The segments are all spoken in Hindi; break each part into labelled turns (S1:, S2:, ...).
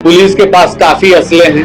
S1: पुलिस के पास काफी असले हैं।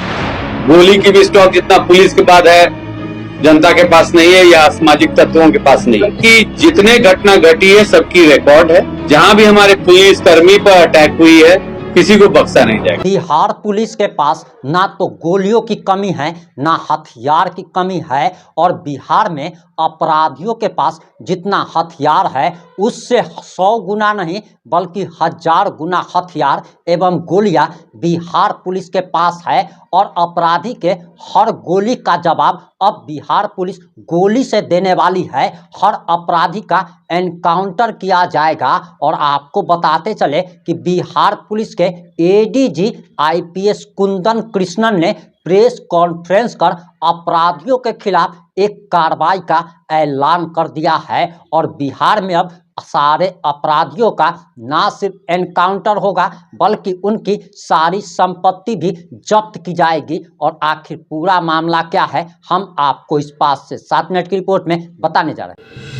S1: गोली की भी स्टॉक जितना पुलिस के पास है जनता के पास नहीं है या असामाजिक तत्वों के पास नहीं है। कि जितने घटना घटी है सबकी रिकॉर्ड है। जहां भी हमारे पुलिस कर्मी पर अटैक हुई है किसी को बख्शा नहीं जाएगा।
S2: बिहार पुलिस के पास ना तो गोलियों की कमी है ना हथियार की कमी है और बिहार में अपराधियों के पास जितना हथियार है उससे 100 गुना नहीं बल्कि 1000 गुना हथियार एवं गोलियां बिहार पुलिस के पास है और अपराधी के हर गोली का जवाब अब बिहार पुलिस गोली से देने वाली है। हर अपराधी का एनकाउंटर किया जाएगा और आपको बताते चले कि बिहार पुलिस के एडीजी आईपीएस कुंदन कृष्णन ने प्रेस कॉन्फ्रेंस कर अपराधियों के खिलाफ एक कार्रवाई का ऐलान कर दिया है और बिहार में अब सारे अपराधियों का ना सिर्फ एनकाउंटर होगा बल्कि उनकी सारी संपत्ति भी जब्त की जाएगी। और आखिर पूरा मामला क्या है हम आपको इस 5 से 7 मिनट की रिपोर्ट में बताने जा रहे हैं।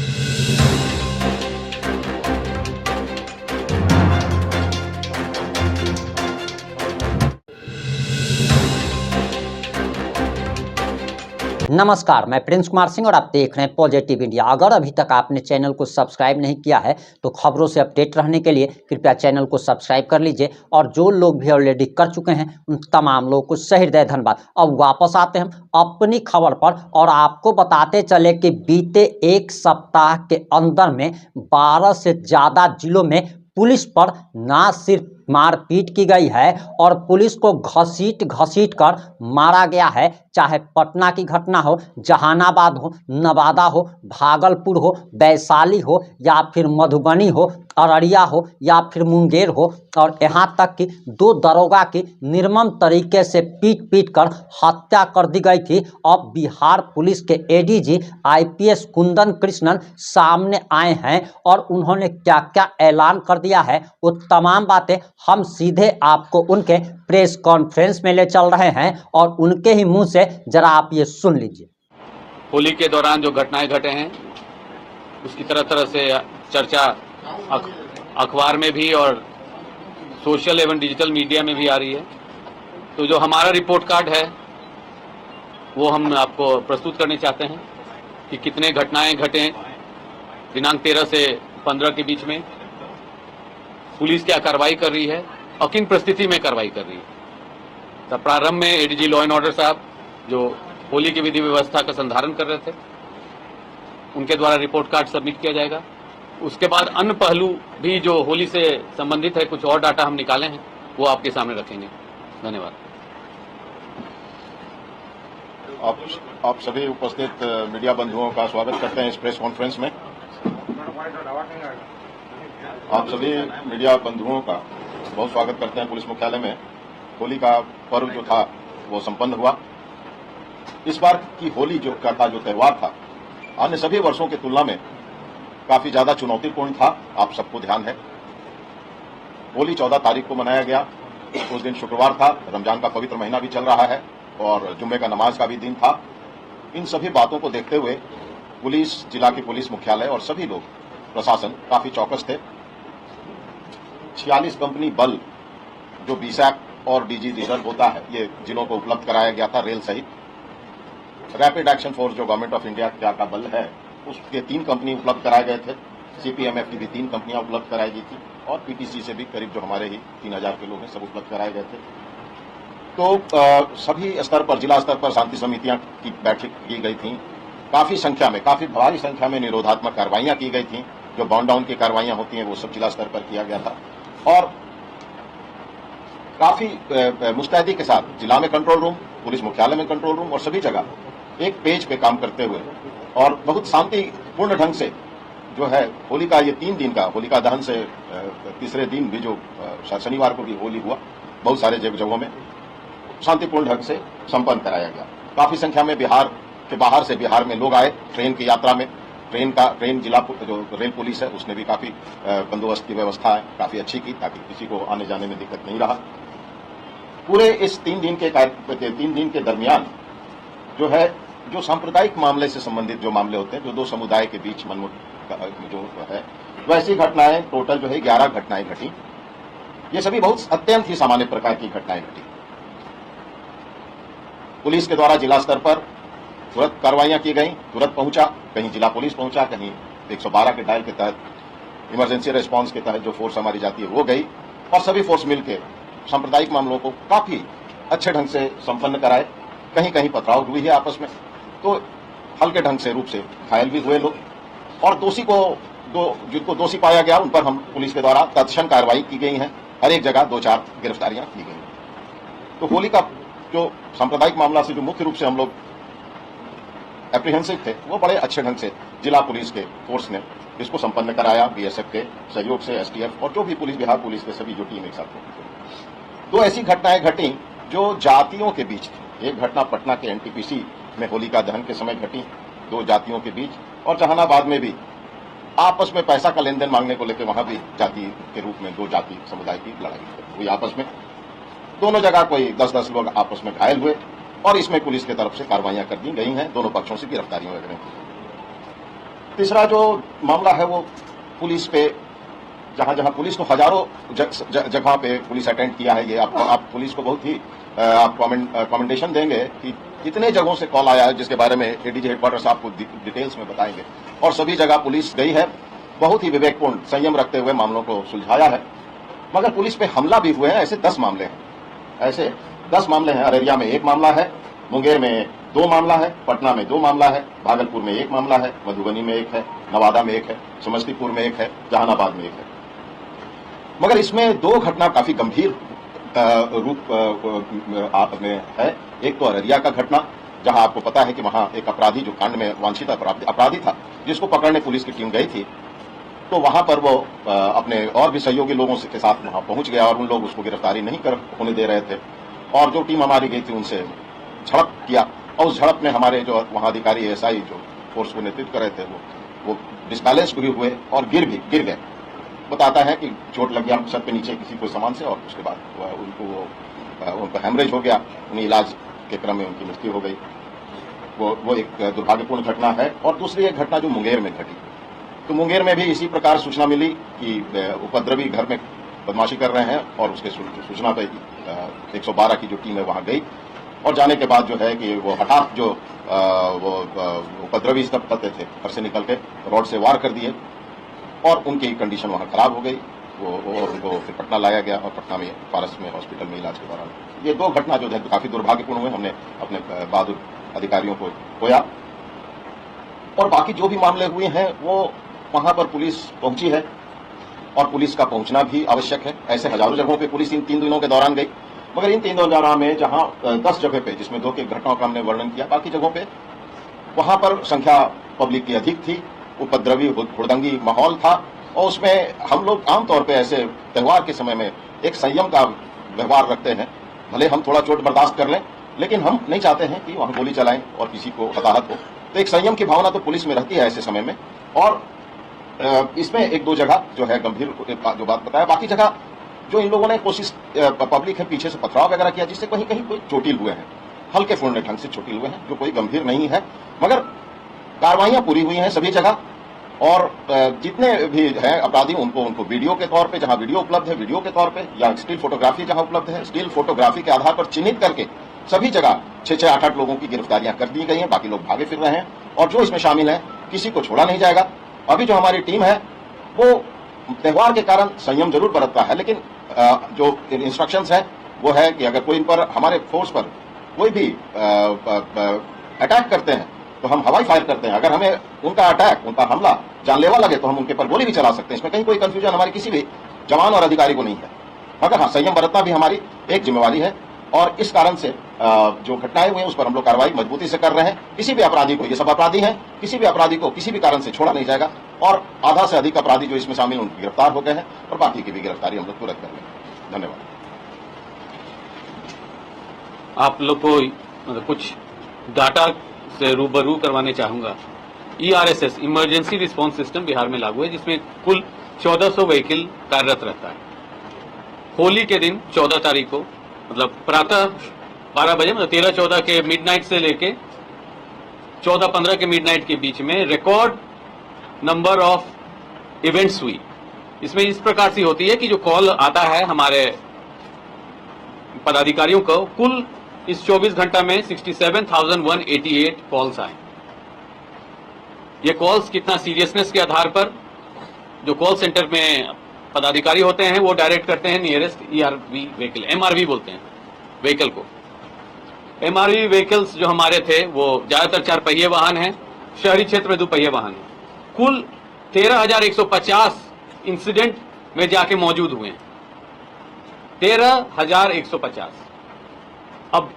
S2: नमस्कार, मैं प्रिंस कुमार सिंह और आप देख रहे हैं पॉजिटिव इंडिया। अगर अभी तक आपने चैनल को सब्सक्राइब नहीं किया है तो खबरों से अपडेट रहने के लिए कृपया चैनल को सब्सक्राइब कर लीजिए और जो लोग भी ऑलरेडी कर चुके हैं उन तमाम लोगों को सही हृदय धन्यवाद। अब वापस आते हैं अपनी खबर पर और आपको बताते चले कि बीते एक सप्ताह के अंदर में 12 से ज़्यादा जिलों में पुलिस पर ना सिर्फ मारपीट की गई है और पुलिस को घसीट घसीट कर मारा गया है। चाहे पटना की घटना हो, जहानाबाद हो, नवादा हो, भागलपुर हो, वैशाली हो या फिर मधुबनी हो, अररिया हो या फिर मुंगेर हो और यहाँ तक कि 2 दरोगा की निर्मम तरीके से पीट पीट कर हत्या कर दी गई थी। अब बिहार पुलिस के एडीजी आईपीएस कुंदन कृष्णन सामने आए हैं और उन्होंने क्या क्या ऐलान कर दिया है वो तमाम बातें हम सीधे आपको उनके प्रेस कॉन्फ्रेंस में ले चल रहे हैं और उनके ही मुंह से जरा आप ये सुन लीजिए।
S1: होली के दौरान जो घटनाएं घटे हैं उसकी तरह तरह से चर्चा अखबार में भी और सोशल एवं डिजिटल मीडिया में भी आ रही है। तो जो हमारा रिपोर्ट कार्ड है वो हम आपको प्रस्तुत करने चाहते हैं कि कितने घटनाएं घटे दिनांक 13 से 15 के बीच में, पुलिस क्या कार्रवाई कर रही है और किन परिस्थिति में कार्रवाई कर रही है। तब प्रारंभ में एडीजी लॉ एंड ऑर्डर साहब जो होली की विधि व्यवस्था का संधारण कर रहे थे उनके द्वारा रिपोर्ट कार्ड सबमिट किया जाएगा। उसके बाद अन्य पहलू भी जो होली से संबंधित है, कुछ और डाटा हम निकाले हैं वो आपके सामने रखेंगे। धन्यवाद।
S3: आप सभी उपस्थित मीडिया बंधुओं का स्वागत करते हैं इस प्रेस कॉन्फ्रेंस में। आप सभी मीडिया बंधुओं का बहुत स्वागत करते हैं पुलिस मुख्यालय में। होली का पर्व जो था वो संपन्न हुआ। इस बार की होली जो त्यौहार था अन्य सभी वर्षों की तुलना में काफी ज्यादा चुनौतीपूर्ण था। आप सबको ध्यान है होली 14 तारीख को मनाया गया। उस दिन शुक्रवार था, रमजान का पवित्र महीना भी चल रहा है और जुम्मे का नमाज का भी दिन था। इन सभी बातों को देखते हुए पुलिस, जिला की पुलिस मुख्यालय और सभी लोग प्रशासन काफी चौकस थे। 46 कंपनी बल जो बीसैक और डीजी रिजर्व होता है ये जिलों को उपलब्ध कराया गया था रेल सहित। रैपिड एक्शन फोर्स जो गवर्नमेंट ऑफ इंडिया का बल है उसके 3 कंपनी उपलब्ध कराए गए थे। सीपीएमएफ की भी 3 कंपनियां उपलब्ध कराई गई थी और पीटीसी से भी करीब जो हमारे ही 3000 के लोग हैं सब उपलब्ध कराए गए थे। तो सभी स्तर पर, जिला स्तर पर शांति समितियां की बैठक की गई थी। काफी भारी संख्या में निरोधात्मक कार्रवाइयां की गई थी। जो बाउंड डाउन की कार्रवाइयां होती हैं वो सब जिला स्तर पर किया गया था और काफी मुस्तैदी के साथ जिला में कंट्रोल रूम, पुलिस मुख्यालय में कंट्रोल रूम और सभी जगह एक पेज पे काम करते हुए और बहुत शांतिपूर्ण ढंग से जो है होली का ये 3 दिन का होलिका दहन से तीसरे दिन भी जो शनिवार को भी होली हुआ, बहुत सारे जगहों में शांतिपूर्ण ढंग से संपन्न कराया गया। काफी संख्या में बिहार के बाहर से बिहार में लोग आए ट्रेन की यात्रा में। ट्रेन जिला जो रेल पुलिस है उसने भी काफी बंदोबस्त की व्यवस्था काफी अच्छी की ताकि किसी को आने जाने में दिक्कत नहीं रहा। पूरे इस 3 दिन के दरमियान जो है जो सांप्रदायिक मामले से संबंधित जो मामले होते हैं, जो 2 समुदाय के बीच मनमुटाव जो है, वैसी घटनाएं टोटल जो है 11 घटनाएं घटी। ये सभी बहुत अत्यंत ही सामान्य प्रकार की घटनाएं घटी। पुलिस के द्वारा जिला स्तर पर तुरंत कार्रवाइयां की गई, तुरंत पहुंचा, कहीं जिला पुलिस पहुंचा, कहीं 112 के डायल के तहत इमरजेंसी रिस्पांस के तहत जो फोर्स हमारी जाती है वो गई, और सभी फोर्स मिलकर सांप्रदायिक मामलों को काफी अच्छे ढंग से संपन्न कराए। कहीं कहीं पथराव हुई है आपस में, तो हल्के ढंग से रूप से घायल भी हुए लोग, और दोषी को जिनको दोषी पाया गया उन पर हम पुलिस के द्वारा तत्क्षण कार्रवाई की गई है। हर एक जगह 2-4 गिरफ्तारियां की गई। तो होली का जो सांप्रदायिक मामला से जो मुख्य रूप से हम लोग एप्रीहेंसिव थे, वो बड़े अच्छे ढंग से जिला पुलिस के फोर्स ने इसको संपन्न कराया। बीएसएफ के सहयोग से एसटीएफ और जो भी पुलिस, बिहार पुलिस के सभी जो टीम एक साथ थी। दो ऐसी घटनाएं घटी जो जातियों के बीच थी। एक घटना पटना के एनटीपीसी में होलिका दहन के समय घटी, दो जातियों के बीच, और जहानाबाद में भी आपस में पैसा का लेन देन मांगने को लेकर वहां भी जाति के रूप में दो जाति समुदाय की लड़ाई हुई आपस में। दोनों जगह कोई 10-10 लोग आपस में घायल हुए, और इसमें पुलिस की तरफ से कार्रवाइयां कर दी गई हैं, दोनों पक्षों से गिरफ्तारियां वगैरह की। तीसरा जो मामला है वो पुलिस पे, जहां जहां पुलिस को हजारों जगह पे पुलिस अटेंड किया है। ये आप पुलिस को बहुत ही आप कमेंडेशन देंगे कि कितने जगहों से कॉल आया है, जिसके बारे में एडीजी हेडक्वार्टर्स आपको डिटेल्स में बताएंगे। और सभी जगह पुलिस गई है, बहुत ही विवेकपूर्ण संयम रखते हुए मामलों को सुलझाया है। मगर पुलिस पे हमला भी हुए हैं, ऐसे 10 मामले हैं। ऐसे 10 मामले हैं। अररिया में 1 मामला है, मुंगेर में 2 मामला है, पटना में 2 मामला है, भागलपुर में 1 मामला है, मधुबनी में 1 है, नवादा में 1 है, समस्तीपुर में 1 है, जहानाबाद में 1 है। मगर इसमें 2 घटना काफी गंभीर रूप में है। एक तो अररिया का घटना, जहां आपको पता है कि वहां एक अपराधी जो कांड में वांछित अपराधी था, जिसको पकड़ने पुलिस की टीम गई थी, तो वहां पर वो अपने और भी सहयोगी लोगों के साथ वहां पहुंच गया, और उन लोग उसको गिरफ्तारी नहीं होने दे रहे थे, और जो टीम हमारी गई थी उनसे झड़प किया, और उस झड़प में हमारे जो वहां अधिकारी एसआई जो फोर्स को नेतृत्व कर रहे थे वो डिस्बैलेंस भी हुए और गिर गए। बताता है कि चोट लग गया सर पे नीचे किसी को सामान से, और उसके बाद उनको हैमरेज हो गया, उन्हें इलाज के क्रम में उनकी मृत्यु हो गई। वो एक दुर्भाग्यपूर्ण घटना है। और दूसरी एक घटना जो मुंगेर में घटी, तो मुंगेर में भी इसी प्रकार सूचना मिली कि उपद्रवी घर में बदमाशी कर रहे हैं, और उसके सूचना पे 112 की जो टीम है वहां गई, और जाने के बाद जो है कि वो हठात जो वो उपद्रवी सब करते थे, घर से निकल के रोड से वार कर दिए, और उनकी कंडीशन वहां खराब हो गई। और उनको फिर पटना लाया गया, और पटना में पारस में हॉस्पिटल में इलाज के दौरान ये 2 घटना जो है काफी दुर्भाग्यपूर्ण हुए। हमने अपने बहादुर अधिकारियों को खोया, और बाकी जो भी मामले हुए हैं वो वहां पर पुलिस पहुंची है, और पुलिस का पहुंचना भी आवश्यक है। ऐसे हजारों जगहों पे पुलिस इन 3 दिनों के दौरान गई, मगर इन 3 दिनों में जहां 10 जगह पे, जिसमें 2 की घटनाओं का हमने वर्णन किया, बाकी जगहों पे वहां पर संख्या पब्लिक की अधिक थी, उपद्रवी हुड़दंगी माहौल था, और उसमें हम लोग आमतौर पे ऐसे त्योहार के समय में एक संयम का व्यवहार रखते हैं। भले हम थोड़ा चोट बर्दाश्त कर लें, लेकिन हम नहीं चाहते हैं कि वहां गोली चलाएं और किसी को हताहत हो। तो एक संयम की भावना तो पुलिस में रहती है ऐसे समय में। और इसमें 1-2 जगह जो है गंभीर जो बात बताया, बाकी जगह जो इन लोगों ने कोशिश, पब्लिक है पीछे से पथराव वगैरह किया, जिससे कहीं कहीं कोई चोटिल हुए हैं, हल्के फुल्के ढंग से चोटिल हुए हैं, जो कोई गंभीर नहीं है। मगर कार्रवाइयां पूरी हुई हैं सभी जगह, और जितने भी हैं अपराधी उनको वीडियो के तौर पे, जहां वीडियो उपलब्ध है वीडियो के तौर पे, या स्टिल फोटोग्राफी जहां उपलब्ध है स्टिल फोटोग्राफी के आधार पर चिन्हित करके सभी जगह 6-6, 8-8 लोगों की गिरफ्तारियां कर दी गई हैं। बाकी लोग भागे फिर रहे हैं, और जो इसमें शामिल है किसी को छोड़ा नहीं जाएगा। अभी जो हमारी टीम है वो त्योहार के कारण संयम जरूर बरतता है, लेकिन जो इंस्ट्रक्शंस है वो है कि अगर कोई इन पर, हमारे फोर्स पर कोई भी अटैक करते हैं तो हम हवाई फायर करते हैं। अगर हमें उनका अटैक, उनका हमला जानलेवा लगे तो हम उनके पर गोली भी चला सकते हैं। इसमें कहीं कोई कंफ्यूजन हमारे किसी भी जवान और अधिकारी को नहीं है। मगर हाँ, संयम बरतना भी हमारी एक जिम्मेवारी है, और इस कारण से जो घटनाएं हुई हैं उस पर हम लोग कार्रवाई मजबूती से कर रहे हैं। किसी भी अपराधी को, ये सब अपराधी हैं, किसी भी अपराधी को किसी भी कारण से छोड़ा नहीं जाएगा, और आधा से अधिक अपराधी जो इसमें शामिल उनकी गिरफ्तार हो गए हैं, और बाकी की भी गिरफ्तारी हम लोग तुरंत कर लेंगे। धन्यवाद।
S1: आप लोग को मतलब कुछ डाटा से रूबरू करवाने चाहूंगा। ERSS emergency response system Bihar में लागू है, जिसमें कुल 1400 व्हीकल कार्यरत रहता है। होली के दिन 14 तारीख को, मतलब प्रातः 12 बजे, मतलब 13-14 के मिडनाइट से लेके 14-15 के मिडनाइट के बीच में रिकॉर्ड नंबर ऑफ इवेंट्स हुई। इसमें इस प्रकार से होती है कि जो कॉल आता है हमारे पदाधिकारियों को, कुल इस 24 घंटा में 67,188 कॉल्स आए। ये कॉल्स कितना सीरियसनेस के आधार पर जो कॉल सेंटर में पदाधिकारी होते हैं वो डायरेक्ट करते हैं नियरेस्ट ईआरवी व्हीकल, एमआरवी बोलते हैं व्हीकल को। एमआरवी व्हीकल्स जो हमारे थे वो ज्यादातर 4 पहिए वाहन हैं, शहरी क्षेत्र में 2 पहिए वाहन हैं। कुल 13,150 इंसिडेंट में जाके मौजूद हुए हैं, 13,150। अब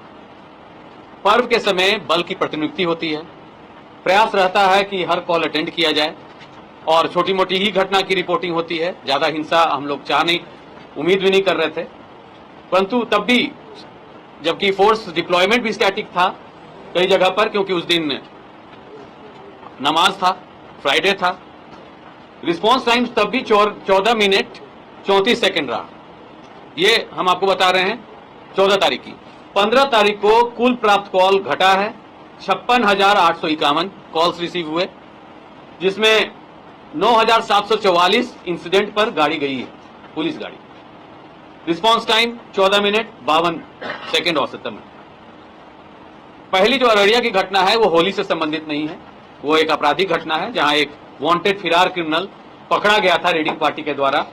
S1: पर्व के समय बल की प्रतिनियुक्ति होती है, प्रयास रहता है कि हर कॉल अटेंड किया जाए और छोटी मोटी ही घटना की रिपोर्टिंग होती है। ज्यादा हिंसा हम लोग उम्मीद भी नहीं कर रहे थे, परंतु तब भी जबकि फोर्स डिप्लॉयमेंट भी स्टैटिक था कई जगह पर, क्योंकि उस दिन नमाज था, फ्राइडे था। रिस्पांस टाइम तब भी 14 मिनट 34 सेकंड रहा। ये हम आपको बता रहे हैं 14 तारीख की। 15 तारीख को कुल प्राप्त कॉल घटा है, 56,851 कॉल्स रिसीव हुए, जिसमें 9,744 इंसिडेंट पर गाड़ी गई है, पुलिस गाड़ी। रिस्पांस टाइम 14 मिनट 52 सेकंड औसतन में। पहली जो अररिया की घटना है वो होली से संबंधित नहीं है, वो एक आपराधिक घटना है जहां एक वांटेड फिरार क्रिमिनल पकड़ा गया था रेडिंग पार्टी के द्वारा।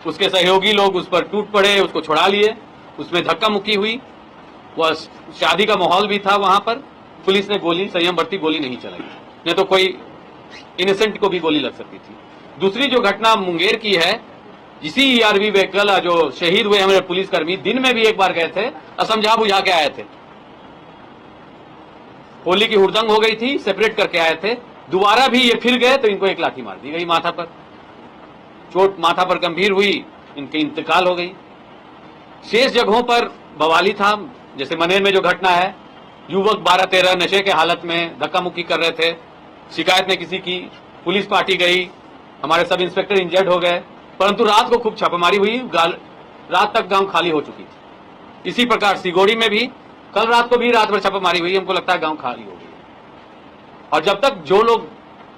S1: उसके सहयोगी लोग उस पर टूट पड़े, उसको छुड़ा लिए, उसमें धक्का मुक्की हुई। वह शादी का माहौल भी था वहां पर। पुलिस ने गोली, संयम बरती, गोली नहीं चलाई, नहीं तो कोई इनोसेंट को भी गोली लग सकती थी। दूसरी जो घटना मुंगेर की है, इसी ईआरवी व्हीकल जो शहीद हुए हमारे पुलिसकर्मी दिन में भी एक बार गए थे, असमझा बुझा के आए थे। होली की हुड़दंग हो गई थी, सेपरेट करके आए थे, दोबारा भी ये फिर गए तो इनको एक लाठी मार दी गई माथा पर, चोट माथा पर गंभीर हुई, इनकी इंतकाल हो गई। शेष जगहों पर बवाली था, जैसे मनेर में जो घटना है, युवक 12-13 नशे के हालत में धक्का मुक्की कर रहे थे, शिकायत ने किसी की, पुलिस पार्टी गई, हमारे सब इंस्पेक्टर इंजर्ड हो गए, परंतु रात को खूब छापेमारी हुई, रात तक गांव खाली हो चुकी थी। इसी प्रकार सिगोड़ी में भी कल रात को भी रात भर छापेमारी हुई, हमको लगता है गांव खाली हो गई। और जब तक जो लोग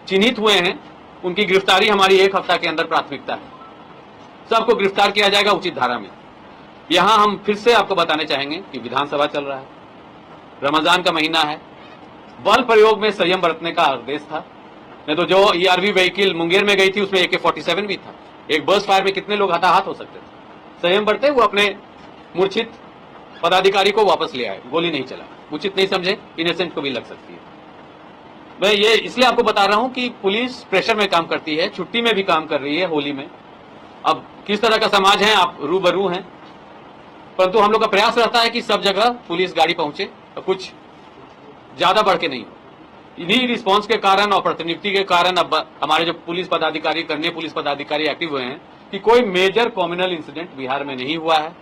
S1: चिन्हित हुए हैं उनकी गिरफ्तारी हमारी 1 हफ्ता के अंदर प्राथमिकता है। सबको गिरफ्तार किया जाएगा उचित धारा में। यहां हम फिर से आपको बताने चाहेंगे कि विधानसभा चल रहा है, रमजान का महीना है, बल प्रयोग में संयम बरतने का आदेश था। नहीं तो जो ईआरवी व्हीकल मुंगेर में गई थी उसमें AK-47 भी था, एक बर्स्ट फायर में कितने लोग हताहत हो सकते थे। संयम बरते, वो अपने मूर्छित पदाधिकारी को वापस ले आए, गोली नहीं चला। उचित नहीं समझे, इनोसेंट को भी लग सकती है। मैं ये इसलिए आपको बता रहा हूं कि पुलिस प्रेशर में काम करती है, छुट्टी में भी काम कर रही है होली में। अब किस तरह का समाज है आप रूबरू हैं, परंतु हम लोग का प्रयास रहता है कि सब जगह पुलिस गाड़ी पहुंचे, तो कुछ ज्यादा बढ़ के नहीं हो। इन्हीं रिस्पांस के कारण और प्रतिनियुक्ति के कारण अब हमारे जो पुलिस पदाधिकारी, कन्या पुलिस पदाधिकारी एक्टिव हुए हैं कि कोई मेजर कॉम्युनल इंसिडेंट बिहार में नहीं हुआ है।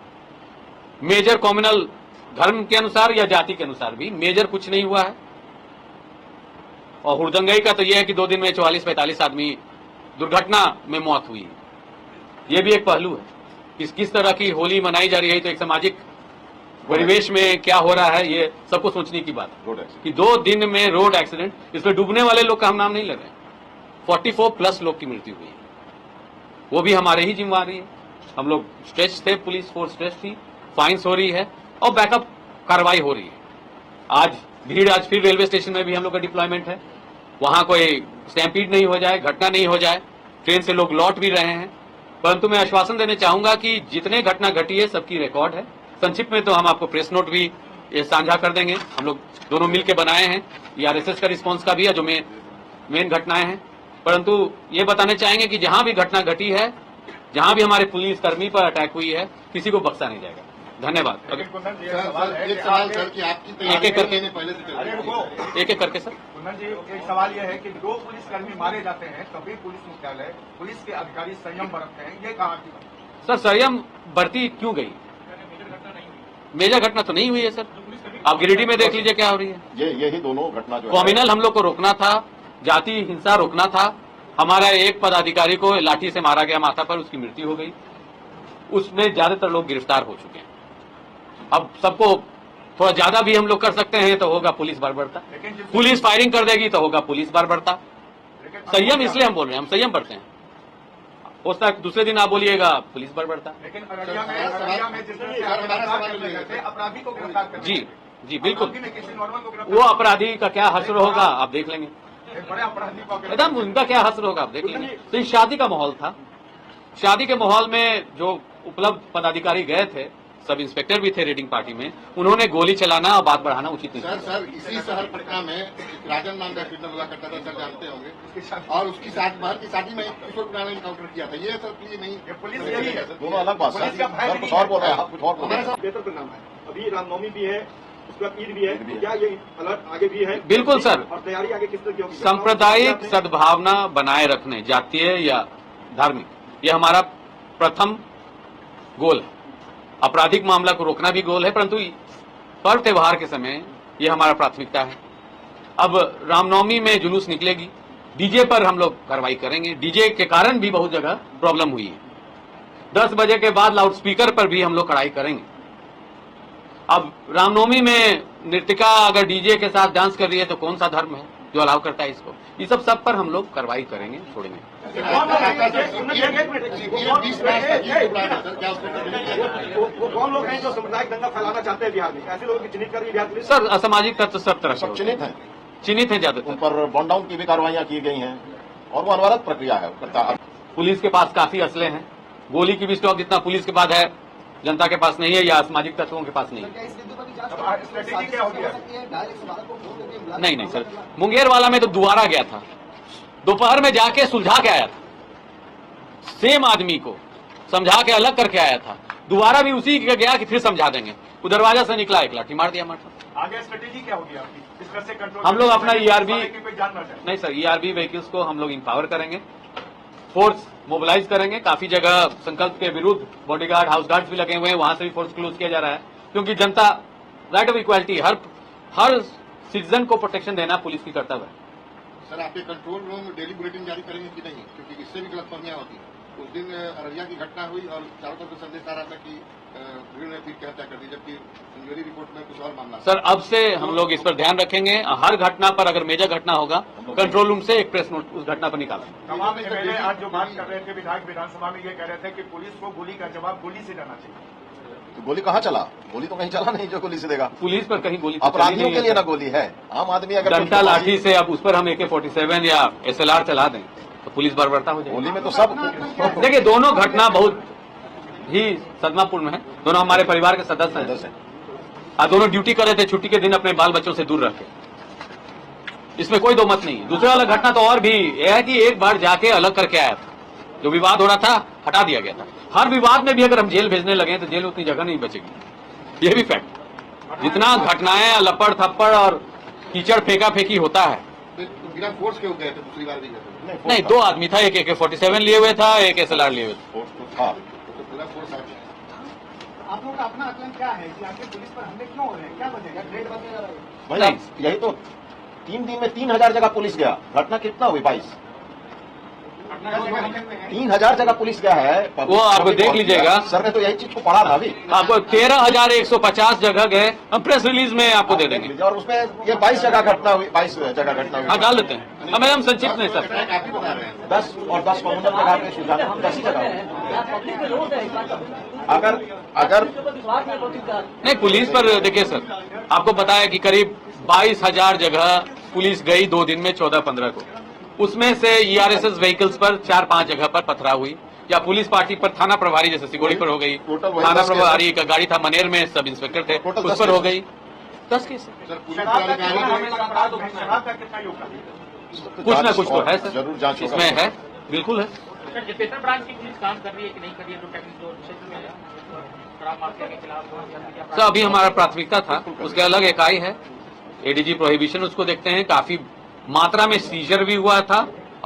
S1: मेजर कॉम्युनल धर्म के अनुसार या जाति के अनुसार भी मेजर कुछ नहीं हुआ है। और हुड़दंगई का तो यह है कि 2 दिन में 44-45 आदमी दुर्घटना में मौत हुई। ये भी एक पहलू है किस तरह की होली मनाई जा रही है, तो एक सामाजिक परिवेश में क्या हो रहा है ये सबको सोचने की बात है कि 2 दिन में रोड एक्सीडेंट, इसमें डूबने वाले लोग का हम नाम नहीं ले रहे, 44+ लोग की मृत्यु हुई है, वो भी हमारे ही जिम्मेवारी है। हम लोग स्ट्रेच थे, पुलिस फोर्स स्ट्रेच थी, फाइन्स हो रही है और बैकअप कार्रवाई हो रही है। आज फिर रेलवे स्टेशन में भी हम लोग का डिप्लॉयमेंट है, वहां कोई स्टैम्पीड नहीं हो जाए, घटना नहीं हो जाए। ट्रेन से लोग लौट भी रहे हैं, परंतु मैं आश्वासन देना चाहूंगा कि जितने घटना घटी है सबकी रिकॉर्ड है। संक्षिप्त में तो हम आपको प्रेस नोट भी साझा कर देंगे, हम लोग दोनों मिलकर बनाए हैं, RSS का रिस्पांस का भी है जो मेन घटनाएं हैं। परंतु ये बताने चाहेंगे कि जहां भी घटना घटी है, जहां भी हमारे पुलिस कर्मी पर अटैक हुई है, किसी को बख्शा नहीं जाएगा। धन्यवाद।
S3: एक सवाल सर कि आपकी
S1: एक करके
S3: पहले से
S1: एक करके सर।
S4: कुंदन जी, एक सवाल यह है कि 2 पुलिसकर्मी मारे जाते हैं, तभी पुलिस मुख्यालय, पुलिस के अधिकारी संयम बरतते हैं, ये कहाँ की बात?
S1: सर संयम बरती क्यों गई? मेजर घटना तो नहीं हुई है सर। आप गिरिडीह में देख लीजिए क्या हो रही है।
S3: यही दोनों घटना जो
S1: कॉम्युनल हम लोग को रोकना था, जाति हिंसा रोकना था। हमारा एक पदाधिकारी को लाठी से मारा गया माथा पर, उसकी मृत्यु हो गई। उसमें ज्यादातर लोग गिरफ्तार हो चुके हैं। अब सबको थोड़ा ज्यादा भी हम लोग कर सकते हैं तो होगा पुलिस बर्बरता, पुलिस फायरिंग कर देगी तो होगा पुलिस बर्बरता। संयम इसलिए हम बोल रहे हैं, हम संयम बरते हैं। हो सकता है दूसरे दिन आप बोलिएगा पुलिस बढ़ता।
S4: लेकिन अररिया में जिस तरह से आप गिरफ्तार करने गए थे, अपराधी को गिरफ्तार करने
S1: जी जी बिल्कुल,
S4: अपराधी में किसी नॉर्मल को गिरफ्तार
S1: वो अपराधी का क्या हश्र होगा आप देख लेंगे,
S4: एक बड़े अपराधी को
S1: एकदम उनका क्या हश्र होगा आप देख लेंगे। तो ये शादी का माहौल था, शादी के माहौल में जो उपलब्ध पदाधिकारी गए थे, सब इंस्पेक्टर भी थे रेडिंग पार्टी में, उन्होंने गोली चलाना और बात बढ़ाना उचित नहीं।
S5: सर इसी शहर पटना में राजन नाम का क्रिमिनल हुआ करता था, सर जानते होंगे, और उसकी शादी बाहर की शादी में किशोर कुमार ने इनकाउंटर किया था। ये सर प्लीज नहीं,
S4: पुलिस यही है
S3: दोनों अलग बात सर, सर कुछ और बोल रहे हैं, आप कुछ और बोल रहे हैं।
S6: बेहतर परिणाम है। अभी रामनवमी भी है, उसके बाद ईद भी है, तो क्या ये अलर्ट आगे भी है?
S1: बिल्कुल सर,
S6: और तैयारी आगे किस तरह की होगी?
S1: सांप्रदायिक सद्भावना बनाए रखने, जातीय या धार्मिक, ये हमारा प्रथम गोल है। आपराधिक मामला को रोकना भी गोल है, परंतु पर्व त्योहार के समय ये हमारा प्राथमिकता है। अब रामनवमी में जुलूस निकलेगी, डीजे पर हम लोग कार्रवाई करेंगे। डीजे के कारण भी बहुत जगह प्रॉब्लम हुई है। 10 बजे के बाद लाउड स्पीकर पर भी हम लोग कड़ाई करेंगे। अब रामनवमी में नृत्यिका अगर डीजे के साथ डांस कर रही है तो कौन सा धर्म है जो अलाउ करता है इसको? ये सब पर हम लोग कार्रवाई करेंगे, छोड़ेंगे।
S6: वो कौन लोग हैं जो सामुदायिक दंगा फैलाना चाहते हैं बिहार में? ऐसे लोगों की चिन्हित कर रही बिहार पुलिस?
S1: सर असामाजिक तत्व सब तरह
S3: सब
S1: से
S3: चिन्हित हैं,
S1: चिन्हित है
S3: उन
S1: ज्यादातर।
S3: पर बॉन्ड डाउन की भी कार्रवाइयां की गई हैं और वो अनवरत प्रक्रिया है करता।
S1: पुलिस के पास काफी असले हैं, गोली की भी स्टॉक जितना पुलिस के पास है जनता के पास नहीं है या असामाजिक तत्वों के पास नहीं है।
S4: स्ट्रेटेजी क्या होगी?
S1: नहीं नहीं सर, मुंगेर वाला में तो दोबारा गया था, दोपहर में जाके सुलझा के आया था, सेम आदमी को समझा के अलग करके आया था, दोबारा भी उसी के गया कि फिर समझा देंगे। वो दरवाजा से निकला, एक लाठी मार दिया मार।
S4: आगे स्ट्रेटेजी क्या होगी आपकी? इस तरह से कंट्रोल
S1: हम लोग अपना ERB
S4: जान ना जाए।
S1: नहीं सर, ERB व्हीकल्स को हम लोग इंपावर करेंगे, फोर्स मोबिलाइज करेंगे। काफी जगह संकल्प के विरुद्ध बॉडीगार्ड, हाउस गार्ड्स भी लगे हुए हैं, वहां से भी फोर्स क्लोज किया जा रहा है, क्योंकि जनता right of equality, her citizen को प्रोटेक्शन देना पुलिस की कर्तव्य है।
S5: सर आपके कंट्रोल रूम में डेली बुलेटिन जारी करेंगे कि नहीं? क्योंकि इससे भी गलतफहमियां होती है। उस दिन अररिया की घटना हुई और चारों तरफ से संदेश आ रहा था कि भीड़ ने पीट की हत्या कर दी, जबकि संज्ञानी रिपोर्ट में कुछ और मामला।
S1: सर अब से हम लोग इस पर ध्यान रखेंगे, हर घटना पर अगर मेजर घटना होगा कंट्रोल रूम से एक प्रेस नोट उस घटना पर निकालेंगे।
S4: तमाम एमएलए आज जो बात कर रहे थे विधायक विधानसभा में, ये कह रहे थे कि पुलिस को गोली का जवाब गोली से देना चाहिए।
S3: तो गोली कहाँ चला? गोली तो कहीं चला नहीं जो गोली से देगा।
S1: पुलिस पर कहीं गोली तो चली
S3: अपराधियों
S1: नहीं
S3: के
S1: है
S3: लिए
S1: सर।
S3: ना गोली है, आम आदमी अगर
S1: डंडा लाठी से अब उस पर हम AK-47 या SLR चला दें तो पुलिस बर्बरता हो जाएगी।
S3: गोली में तो सब
S1: देखिए दोनों घटना बहुत ही सदमापूर्ण है, दोनों हमारे परिवार के सदस्य हैं और दोनों ड्यूटी कर रहे थे, छुट्टी के दिन अपने बाल बच्चों से दूर रखे, इसमें कोई दो मत नहीं है। दूसरा वाला घटना तो और भी यह है कि एक बार जाके अलग करके आया था, जो विवाद हो रहा था हटा दिया गया था। हर विवाद में भी अगर हम जेल भेजने लगे तो जेल में उतनी जगह नहीं बचेगी, ये भी फैक्ट। जितना घटनाएं लपड़ थप्पड़ और कीचड़ फेंका फेंकी होता है,
S5: बिना फोर्स के हो गए थे, दूसरी बार भी गए थे।
S1: नहीं 2 आदमी था, एक AK-47 लिए हुए था, एक SLR लिए हुए थे।
S3: फोर्स तो था।
S5: तो पूरा फोर्स आ गया।
S4: आप लोगों का अपना आकलन क्या है कि आपके पुलिस पर हमले क्यों हो रहे हैं? क्या वजह है? ग्रेड बढ़ने जा रहा है?
S3: भाई आप यही तो 3 दिन में 3000 जगह पुलिस गया। घटना कितना हुई? 22। 3000 जगह पुलिस गया है।
S1: वो आप देख लीजिएगा।
S3: सर ने तो यही चीज को पढ़ा था अभी।
S1: आपको 13,150 जगह गए, हम प्रेस रिलीज में आपको दे देंगे।
S3: और उसमें ये 22 जगह घटना हुई, 22 जगह घटना हुई।
S1: हाँ डाल देते हैं, हमें हम संक्षिप्त नहीं सर।
S5: आप ही बता रहे हैं।
S3: 10 और 10 कम्युनल जगह पे सुझाव 10 ही जगह। अगर
S1: नहीं पुलिस पर देखिए सर, आपको बताया कि करीब 22,000 जगह पुलिस गई 2 दिन में 14-15 को, उसमें से ERSS व्हीकल्स पर 4-5 जगह पर पथराव हुई, या पुलिस पार्टी पर थाना प्रभारी जैसे सिगोड़ी पर हो गई, थाना प्रभारी का गाड़ी था मनेर में, सब इंस्पेक्टर थे उस पर हो गई 10 केस।
S5: सर पुलिस पदाधिकारी
S4: शराब का कितना योगदान?
S1: कुछ ना कुछ तो है सर,
S3: जरूर जांच होगा।
S1: इसमें है, बिल्कुल है।
S7: सर जितेंद्र ब्रांच की पुलिस काम कर रही है कि नहीं कर रही है, जो टेक्निकल क्षेत्र में शराब माफिया के खिलाफ?
S1: सर अभी हमारा प्राथमिकता था, उसके अलग इकाई है ADG प्रोहिबिशन, उसको देखते हैं। काफी मात्रा में सीजर भी हुआ था,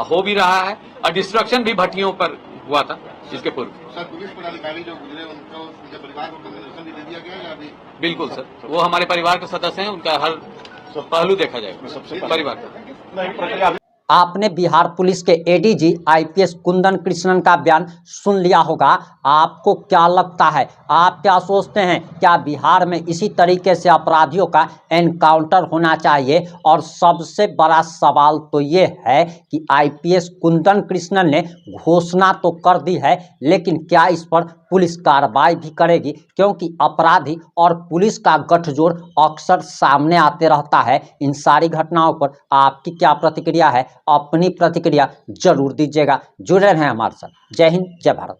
S1: हो भी रहा है, और डिस्ट्रक्शन भी भट्टियों पर हुआ था इसके पूर्व।
S5: सर पुलिस पदाधिकारी जो गुजरे उनको उनके परिवार को कंपनसेशन भी दे दिया गया है या अभी?
S1: बिल्कुल सर, वो हमारे परिवार के सदस्य हैं, उनका हर पहलू देखा जाएगा
S3: सबसे
S1: परिवार का।
S3: नहीं प्रक्रिया
S2: आपने बिहार पुलिस के एडीजी आईपीएस कुंदन कृष्णन का बयान सुन लिया होगा। आपको क्या लगता है, आप क्या सोचते हैं, क्या बिहार में इसी तरीके से अपराधियों का एनकाउंटर होना चाहिए? और सबसे बड़ा सवाल तो ये है कि आईपीएस कुंदन कृष्णन ने घोषणा तो कर दी है, लेकिन क्या इस पर पुलिस कार्रवाई भी करेगी? क्योंकि अपराधी और पुलिस का गठजोड़ अक्सर सामने आते रहता है। इन सारी घटनाओं पर आपकी क्या प्रतिक्रिया है? अपनी प्रतिक्रिया जरूर दीजिएगा। जुड़े रहें हमारे साथ। जय हिंद, जय भारत।